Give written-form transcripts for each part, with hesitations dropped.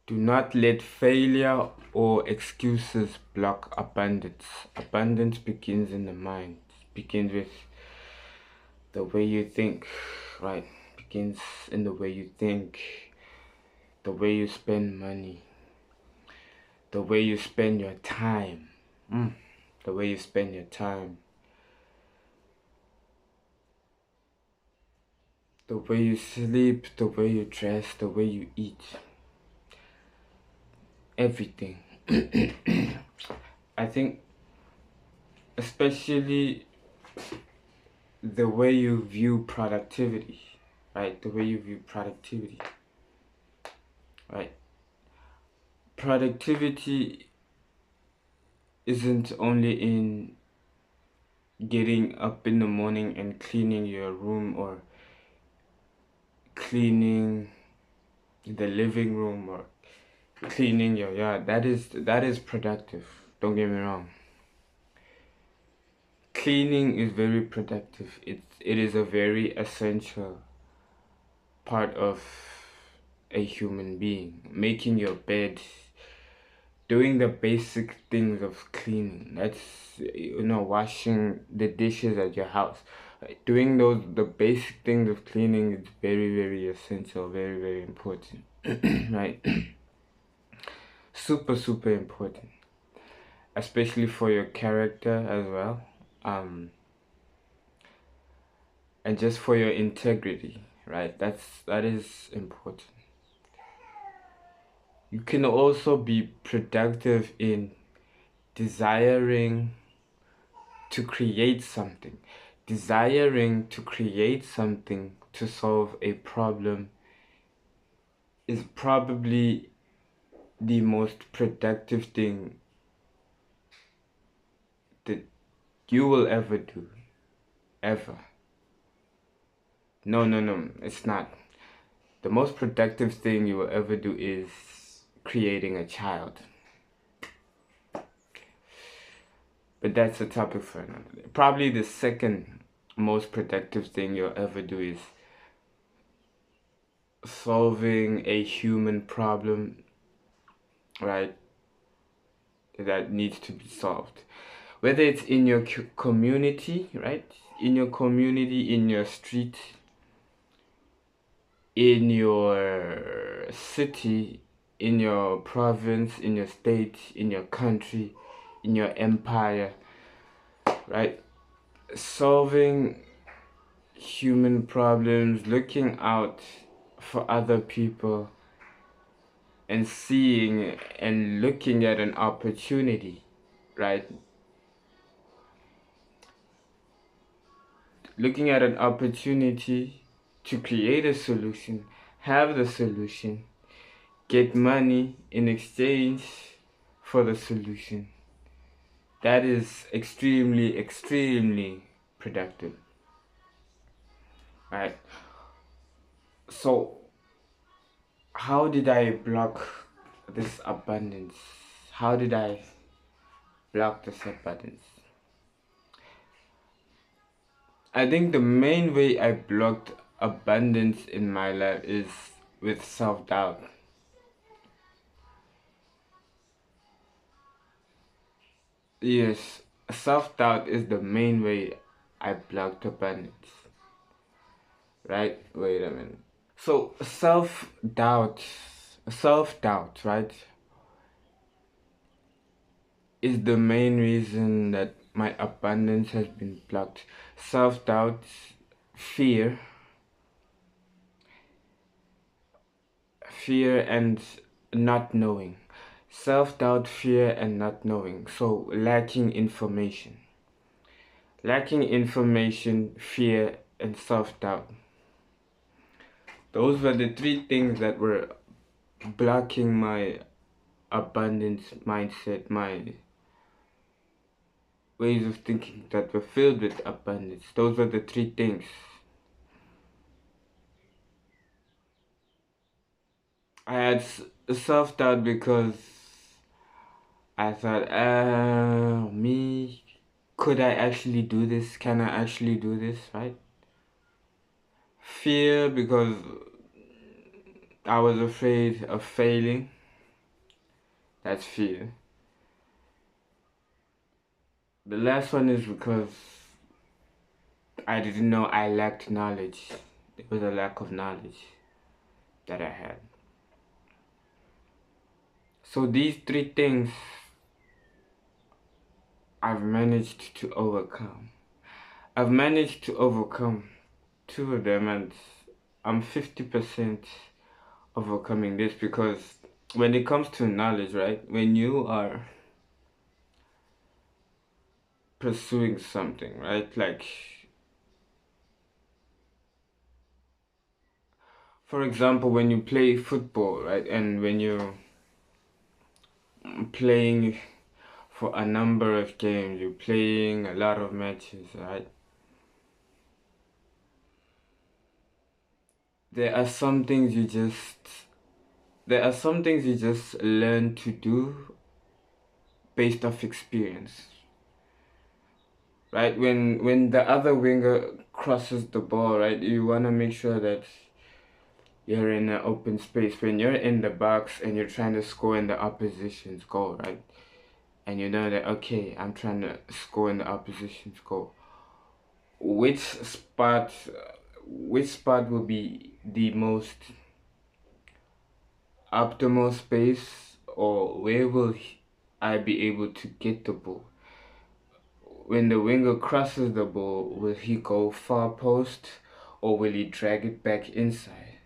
Do not let failure or excuses block abundance. Abundance begins in the mind. Begins with the way you think, right? Begins in the way you think, the way you spend money, the way you spend your time, the way you spend your time, the way you sleep, the way you dress, the way you eat, everything. I think especially the way you view productivity, right? The way you view productivity, right? Productivity isn't only in getting up in the morning and cleaning your room or cleaning the living room or cleaning your yard. That is productive. Don't get me wrong. Cleaning is very productive. It is a very essential part of a human being. Making your bed, doing the basic things of cleaning. That's, washing the dishes at your house. Doing the basic things of cleaning is very, very essential, very, very important. Right? Super, super important. Especially for your character as well. And just for your integrity, right? That is important. You can also be productive in desiring to create something. Desiring to create something to solve a problem is probably the most productive thing that you will ever do. Ever. No, it's not. The most productive thing you will ever do is creating a child. But that's a topic for another day. Probably the second most productive thing you'll ever do is solving a human problem, right? That needs to be solved. Whether it's in your community, right? In your community, in your street, in your city, in your province, in your state, in your country, in your empire, right? Solving human problems, looking out for other people, and seeing and looking at an opportunity, right? Looking at an opportunity to create a solution, have the solution, get money in exchange for the solution. That is extremely, extremely productive, right? So, how did I block this abundance? How did I block this abundance? I think the main way I blocked abundance in my life is with self-doubt. Yes, self-doubt is the main way I blocked abundance. Right? Wait a minute. So self-doubt, right, is the main reason that my abundance has been blocked. Self-doubt, fear and not knowing. Self-doubt, fear and not knowing. So lacking information. Lacking information, fear and self-doubt. Those were the three things that were blocking my abundance mindset, my ways of thinking that were filled with abundance. Those were the three things. I had self-doubt because I thought, me, could I actually do this? Can I actually do this, right? Fear because I was afraid of failing. That's fear. The last one is because I didn't know I lacked knowledge. It was a lack of knowledge that I had. So these three things I've managed to overcome. I've managed to overcome two of them, and I'm 50% overcoming this, because when it comes to knowledge, right? When you are pursuing something, right? Like, for example, when you play football, right? And when you're playing for a number of games, you're playing a lot of matches, right? There are some things you just there are some things you just learn to do based off experience. Right? When the other winger crosses the ball, right, you wanna make sure that you're in an open space. When you're in the box and you're trying to score in the opposition's goal, right? And you know that, okay, I'm trying to score in the opposition's goal. Which spot which spot will be the most optimal space, or where will I be able to get the ball? When the winger crosses the ball, will he go far post, or will he drag it back inside?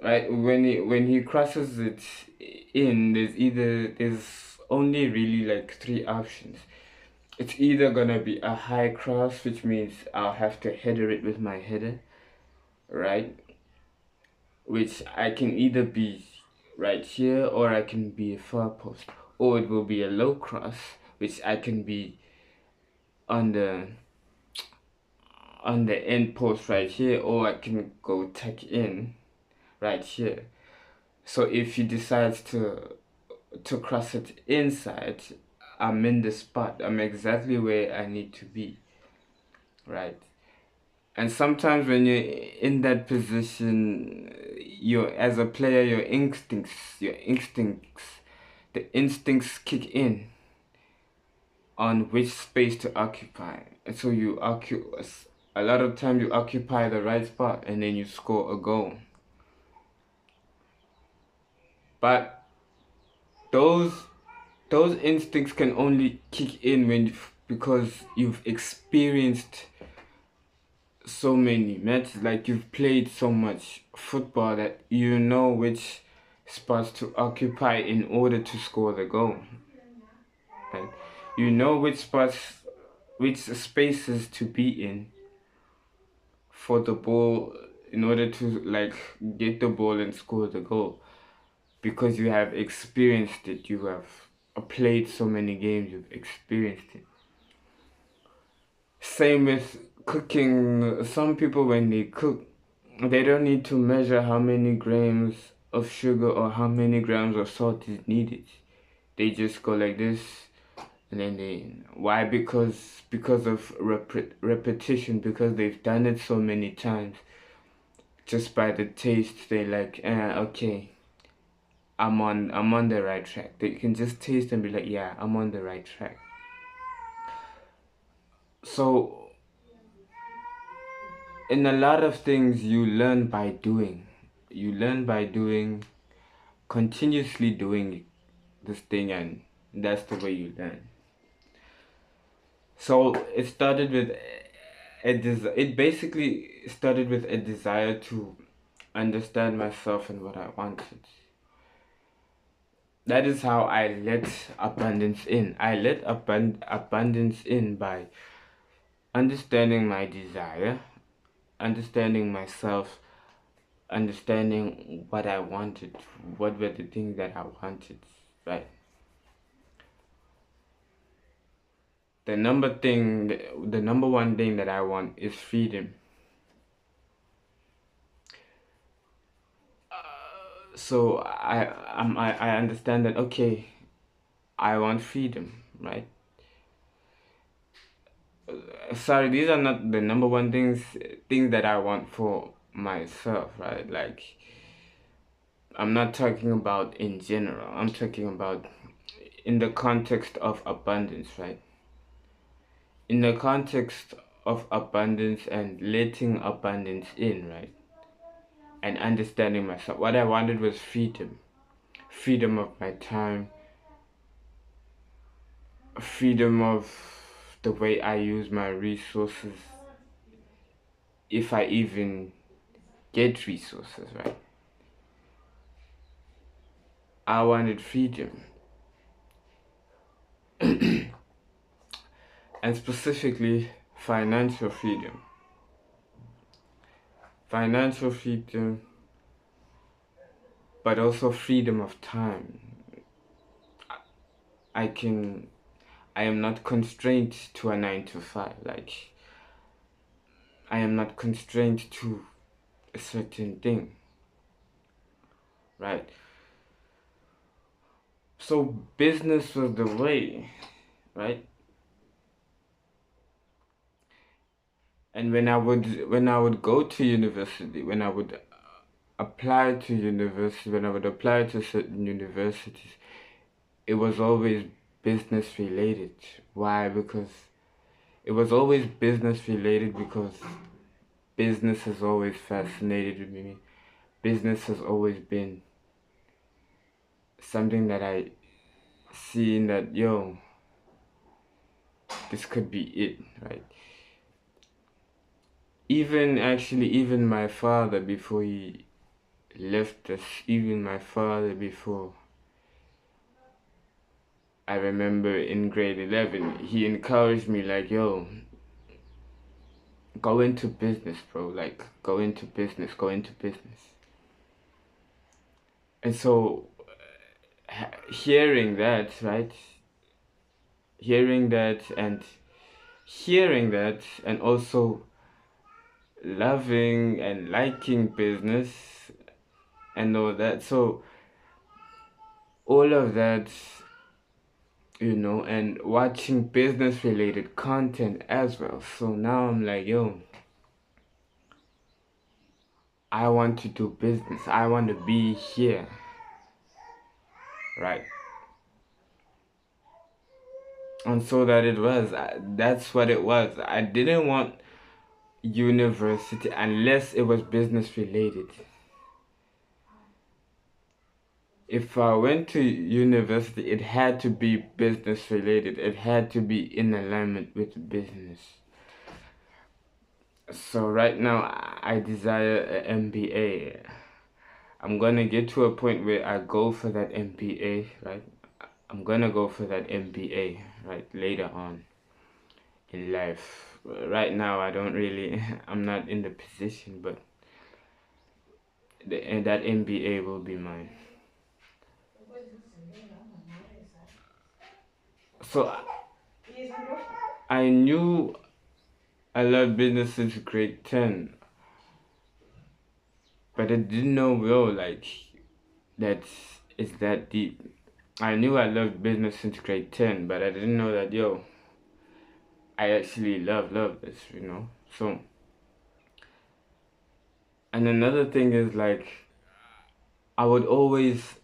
Right, when he crosses it in, there's only really like three options. It's either gonna be a high cross, which means I'll have to header it with my header, right? Which I can either be right here, or I can be a far post, or it will be a low cross, which I can be on the end post right here, or I can go tuck in right here. So if he decides to cross it inside, I'm in the spot. I'm exactly where I need to be, right? And sometimes when you're in that position, you're as a player, the instincts kick in on which space to occupy. And so a lot of time you occupy the right spot, and then you score a goal. But those those instincts can only kick in because you've experienced so many matches, like you've played so much football, that you know which spots to occupy in order to score the goal. Right? You know which spaces to be in for the ball, in order to like get the ball and score the goal, because you have experienced it. You have played so many games, you've experienced it. Same with cooking. Some people, when they cook, they don't need to measure how many grams of sugar or how many grams of salt is needed. They just go like this, and then why? Because of repetition, because they've done it so many times. Just by the taste, they like, okay, I'm on the right track. They can just taste and be like, yeah, I'm on the right track. So in a lot of things, you learn by doing. You learn by doing, continuously doing this thing, and that's the way you learn. So it basically started with a desire to understand myself and what I wanted. That is how I let abundance in. I let abundance in by understanding my desire, understanding myself, understanding what I wanted, what were the things that I wanted, right? The number one thing that I want is freedom. So I understand that, okay, I want freedom, right? Sorry, these are not the number one things that I want for myself, right? Like, I'm not talking about in general. I'm talking about in the context of abundance, right? In the context of abundance and letting abundance in, right? And understanding myself. What I wanted was freedom. Freedom of my time. Freedom of the way I use my resources. If I even get resources, right? I wanted freedom. And specifically, financial freedom. Financial freedom, but also freedom of time. I am not constrained to a 9 to 5. Like, I am not constrained to a certain thing, right? So business was the way, right? And when I would go to university, when I would apply to university, when I would apply to certain universities, it was always business related. Why? Because it was always business related because business has always fascinated me. Business has always been something that I seen that, yo, this could be it, right? Even my father, before he left us, even my father, before, I remember in grade 11, he encouraged me like, yo, go into business, bro. Like, go into business, go into business. And so, hearing that, right? Hearing that and also loving and liking business and all that. So, all of that, and watching business related content as well. So now I'm like, yo, I want to do business. I want to be here, right? And so that's what it was. I didn't want university unless it was business related. If I went to university, it had to be business related. It had to be in alignment with business. So right now, I desire an MBA. I'm gonna get to a point where I go for that MBA, right? I'm gonna go for that MBA, right, later on in life. Right now, I don't really, I'm not in the position, but and that MBA will be mine. So I knew I loved business since grade 10, but I didn't know, like, that it's that deep. I knew I loved business since grade 10, but I didn't know that, I actually love this. So, and another thing is, like, I would always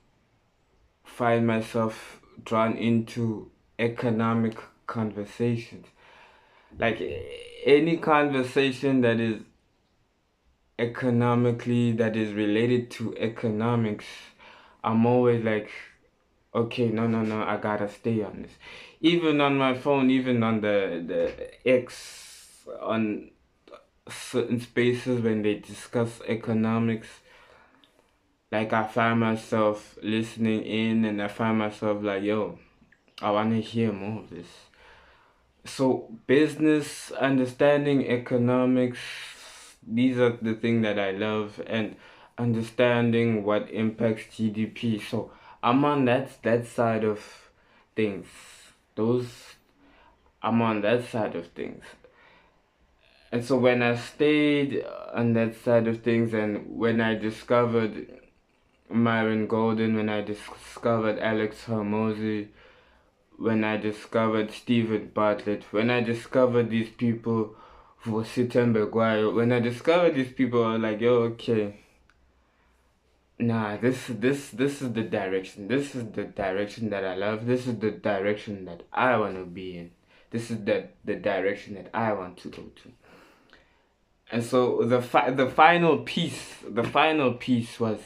find myself drawn into economic conversations. Like, any conversation that is that is related to economics, I'm always like, okay, no, I gotta stay on this. Even on my phone, even on the X, on certain spaces when they discuss economics, like, I find myself listening in and I find myself like, yo, I wanna hear more of this. So business, understanding economics, these are the things that I love, and understanding what impacts GDP. So I'm on that side of things. Those I'm on that side of things. And so when I stayed on that side of things, and when I discovered Myron Golden, when I discovered Alex Hormozy, when I discovered Stephen Bartlett, when I discovered these people for Sitem Beguire, when I discovered these people, I was like, yo, okay, nah, this is the direction. This is the direction that I love. This is the direction that I want to be in. This is the direction that I want to go to. And so the final piece was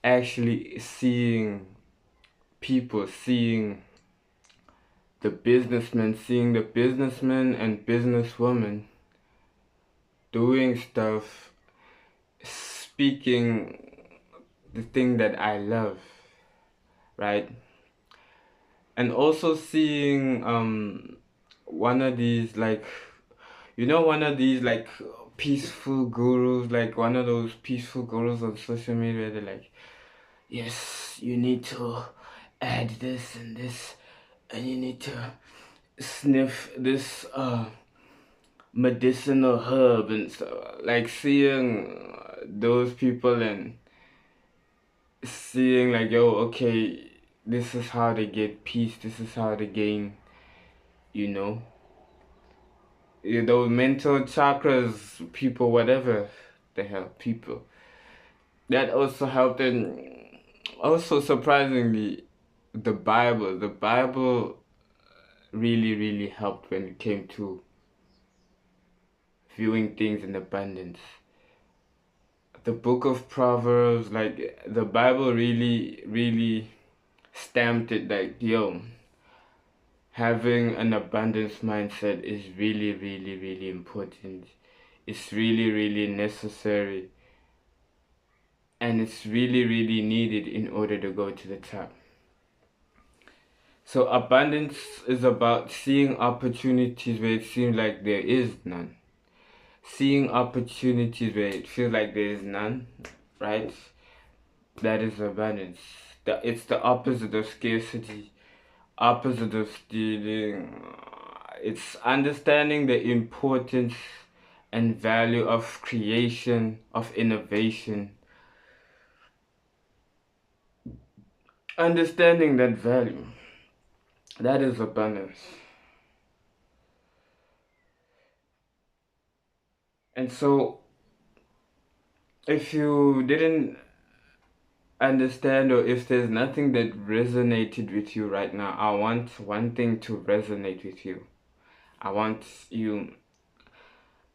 actually seeing people, seeing the businessmen and businesswomen doing stuff, speaking the thing that I love, right? And also seeing one of these like, one of these like peaceful gurus, like one of those peaceful gurus on social media. They're like, yes, you need to add this and this, and you need to sniff this medicinal herb and stuff. Like seeing those people and seeing like, yo, okay, this is how they get peace. This is how they gain, you know, mental chakras, people, whatever the hell, people. That also helped, and also surprisingly, the Bible really, really helped when it came to viewing things in abundance. The book of Proverbs, like the Bible really, really stamped it like, yo, having an abundance mindset is really, really, really important. It's really, really necessary. And it's really, really needed in order to go to the top. So abundance is about seeing opportunities where it seems like there is none. Seeing opportunities where it feels like there is none, right? That is abundance. It's the opposite of scarcity, opposite of stealing. It's understanding the importance and value of creation, of innovation. Understanding that value. That is abundance. And so, if you didn't understand, or if there's nothing that resonated with you right now, I want one thing to resonate with you. I want you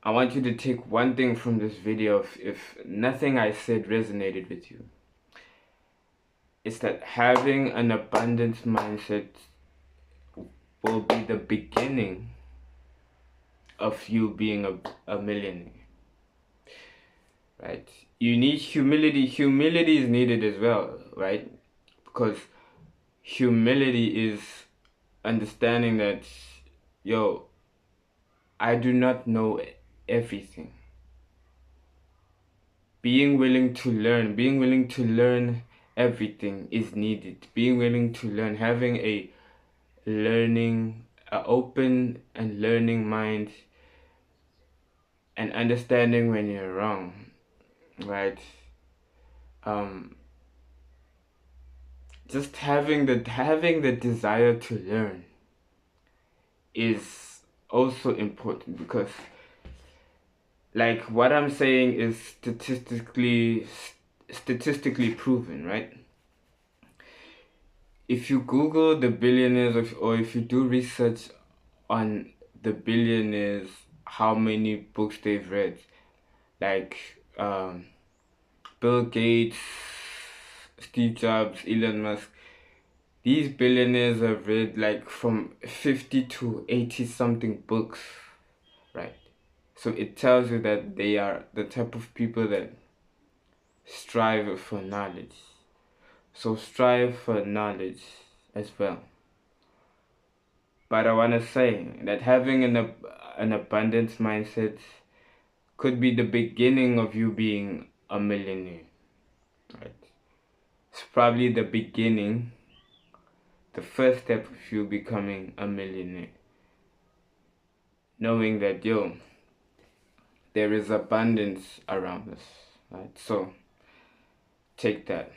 to take one thing from this video. If nothing I said resonated with you, it's that having an abundance mindset will be the beginning of you being a millionaire. Right? You need humility. Humility is needed as well, right? Because humility is understanding that, yo, I do not know everything. Being willing to learn everything is needed. Being willing to learn, having a open and learning mind, and understanding when you're wrong, right? Just having the desire to learn is also important, because like what I'm saying is statistically proven, right? If you Google the billionaires, or if you do research on the billionaires, how many books they've read, like Bill Gates, Steve Jobs, Elon Musk, these billionaires have read like from 50 to 80 something books, right? So it tells you that they are the type of people that strive for knowledge. So strive for knowledge as well. But I want to say that having an abundance mindset could be the beginning of you being a millionaire, right? It's probably the beginning, the first step of you becoming a millionaire. Knowing that, yo, there is abundance around us, right? So take that.